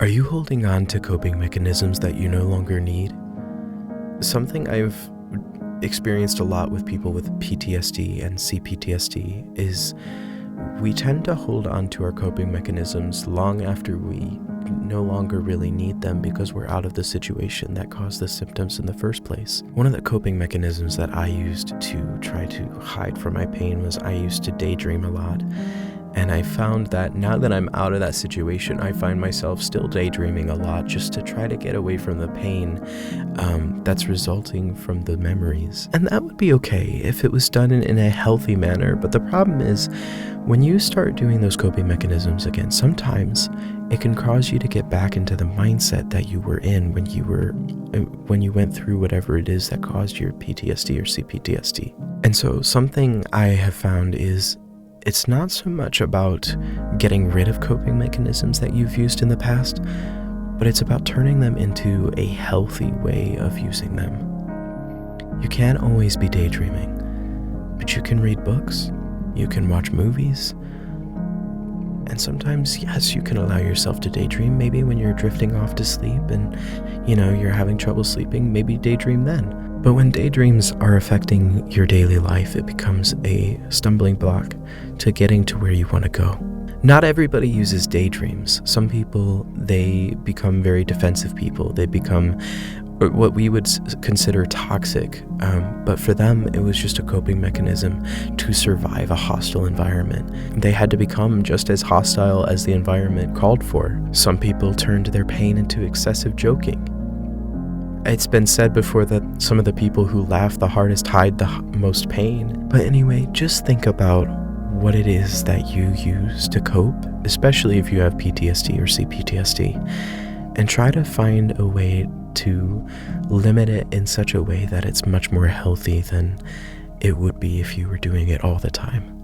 Are you holding on to coping mechanisms that you no longer need? Something I've experienced a lot with people with PTSD and CPTSD is we tend to hold on to our coping mechanisms long after we no longer really need them because we're out of the situation that caused the symptoms in the first place. One of the coping mechanisms that I used to try to hide from my pain was I used to daydream a lot. And I found that now that I'm out of that situation, I find myself still daydreaming a lot just to try to get away from the pain that's resulting from the memories. And that would be okay if it was done in a healthy manner. But the problem is, when you start doing those coping mechanisms again, sometimes it can cause you to get back into the mindset that you were in when you went through whatever it is that caused your PTSD or CPTSD. And so something I have found is it's not so much about getting rid of coping mechanisms that you've used in the past, but it's about turning them into a healthy way of using them. You can't always be daydreaming, but you can read books, you can watch movies, and sometimes, yes, you can allow yourself to daydream. Maybe when you're drifting off to sleep and, you're having trouble sleeping, maybe daydream then. But when daydreams are affecting your daily life, it becomes a stumbling block to getting to where you want to go. Not everybody uses daydreams. Some people, they become very defensive people. They become what we would consider toxic. But for them, it was just a coping mechanism to survive a hostile environment. They had to become just as hostile as the environment called for. Some people turned their pain into excessive joking. It's been said before that some of the people who laugh the hardest hide the most pain. But anyway, just think about what it is that you use to cope, especially if you have PTSD or CPTSD, and try to find a way to limit it in such a way that it's much more healthy than it would be if you were doing it all the time.